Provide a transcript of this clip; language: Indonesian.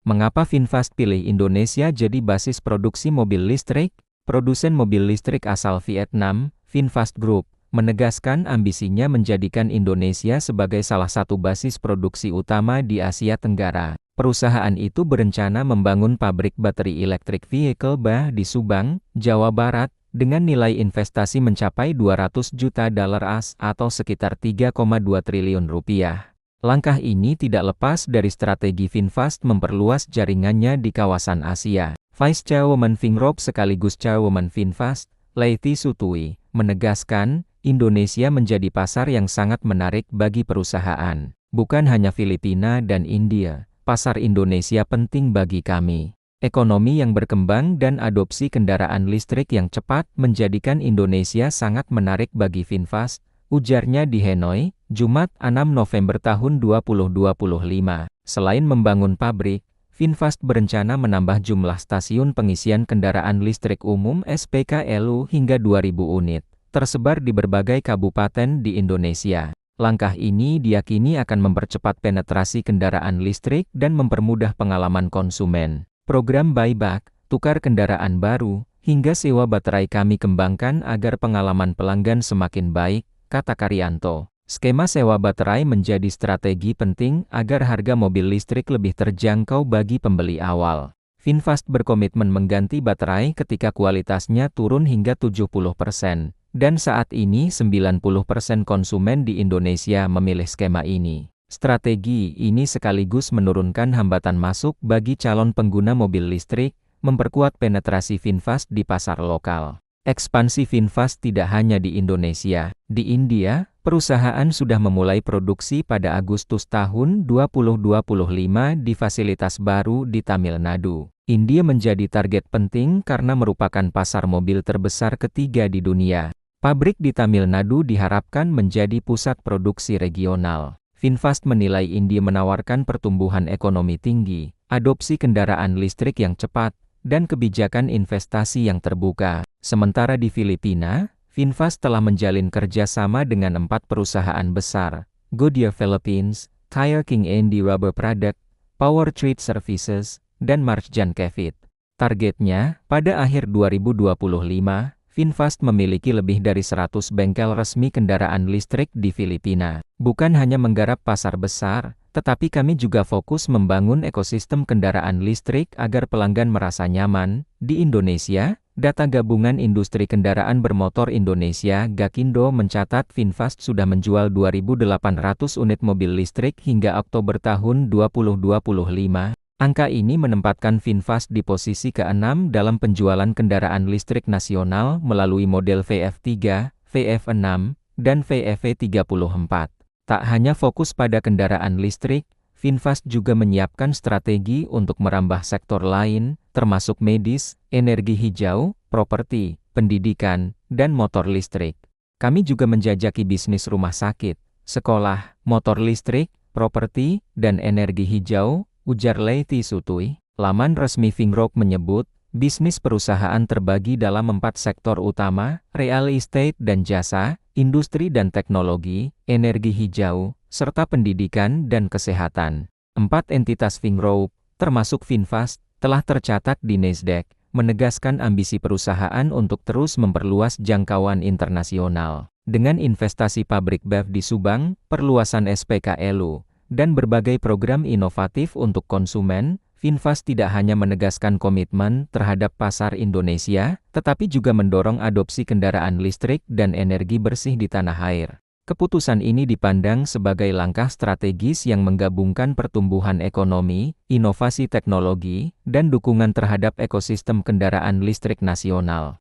Mengapa VinFast pilih Indonesia jadi basis produksi mobil listrik? Produsen mobil listrik asal Vietnam, VinFast Group, menegaskan ambisinya menjadikan Indonesia sebagai salah satu basis produksi utama di Asia Tenggara. Perusahaan itu berencana membangun pabrik bateri electric vehicle (BEV) di Subang, Jawa Barat, dengan nilai investasi mencapai 200 juta dolar AS atau sekitar 3,2 triliun rupiah. Langkah ini tidak lepas dari strategi VinFast memperluas jaringannya di kawasan Asia. Vice Chairwoman Vingroup sekaligus Chairwoman VinFast, Leity Sutui, menegaskan, Indonesia menjadi pasar yang sangat menarik bagi perusahaan. Bukan hanya Filipina dan India, pasar Indonesia penting bagi kami. Ekonomi yang berkembang dan adopsi kendaraan listrik yang cepat menjadikan Indonesia sangat menarik bagi VinFast, ujarnya di Hanoi, Jumat 6 November tahun 2025. Selain membangun pabrik, VinFast berencana menambah jumlah stasiun pengisian kendaraan listrik umum (SPKLU) hingga 2.000 unit, tersebar di berbagai kabupaten di Indonesia. Langkah ini diyakini akan mempercepat penetrasi kendaraan listrik dan mempermudah pengalaman konsumen. Program buyback, tukar kendaraan baru, hingga sewa baterai kami kembangkan agar pengalaman pelanggan semakin baik, kata Karyanto. Skema sewa baterai menjadi strategi penting agar harga mobil listrik lebih terjangkau bagi pembeli awal. VinFast berkomitmen mengganti baterai ketika kualitasnya turun hingga 70%, dan saat ini 90% konsumen di Indonesia memilih skema ini. Strategi ini sekaligus menurunkan hambatan masuk bagi calon pengguna mobil listrik, memperkuat penetrasi VinFast di pasar lokal. Ekspansi VinFast tidak hanya di Indonesia. Di India, perusahaan sudah memulai produksi pada Agustus tahun 2025 di fasilitas baru di Tamil Nadu. India menjadi target penting karena merupakan pasar mobil terbesar ketiga di dunia. Pabrik di Tamil Nadu diharapkan menjadi pusat produksi regional. VinFast menilai India menawarkan pertumbuhan ekonomi tinggi, adopsi kendaraan listrik yang cepat, dan kebijakan investasi yang terbuka. Sementara di Filipina, VinFast telah menjalin kerjasama dengan 4 perusahaan besar, Goodyear Philippines, Tire King Andy Rubber Product, Power Trade Services, dan Marchjan Kevit. Targetnya, pada akhir 2025, VinFast memiliki lebih dari 100 bengkel resmi kendaraan listrik di Filipina. Bukan hanya menggarap pasar besar, tetapi kami juga fokus membangun ekosistem kendaraan listrik agar pelanggan merasa nyaman. Di Indonesia, data Gabungan Industri Kendaraan Bermotor Indonesia (Gakindo) mencatat VinFast sudah menjual 2.800 unit mobil listrik hingga Oktober tahun 2025. Angka ini menempatkan VinFast di posisi ke-6 dalam penjualan kendaraan listrik nasional melalui model VF3, VF6, dan VF34. Tak hanya fokus pada kendaraan listrik, VinFast juga menyiapkan strategi untuk merambah sektor lain, termasuk medis, energi hijau, properti, pendidikan, dan motor listrik. Kami juga menjajaki bisnis rumah sakit, sekolah, motor listrik, properti, dan energi hijau, ujar Leity Sutui. Laman resmi Vinggroup menyebut, bisnis perusahaan terbagi dalam 4 sektor utama, real estate dan jasa, industri dan teknologi, energi hijau, serta pendidikan dan kesehatan. 4 entitas Vinggroup, termasuk VinFast, telah tercatat di Nasdaq, menegaskan ambisi perusahaan untuk terus memperluas jangkauan internasional. Dengan investasi pabrik BEV di Subang, perluasan SPKLU, dan berbagai program inovatif untuk konsumen, VinFast tidak hanya menegaskan komitmen terhadap pasar Indonesia, tetapi juga mendorong adopsi kendaraan listrik dan energi bersih di tanah air. Keputusan ini dipandang sebagai langkah strategis yang menggabungkan pertumbuhan ekonomi, inovasi teknologi, dan dukungan terhadap ekosistem kendaraan listrik nasional.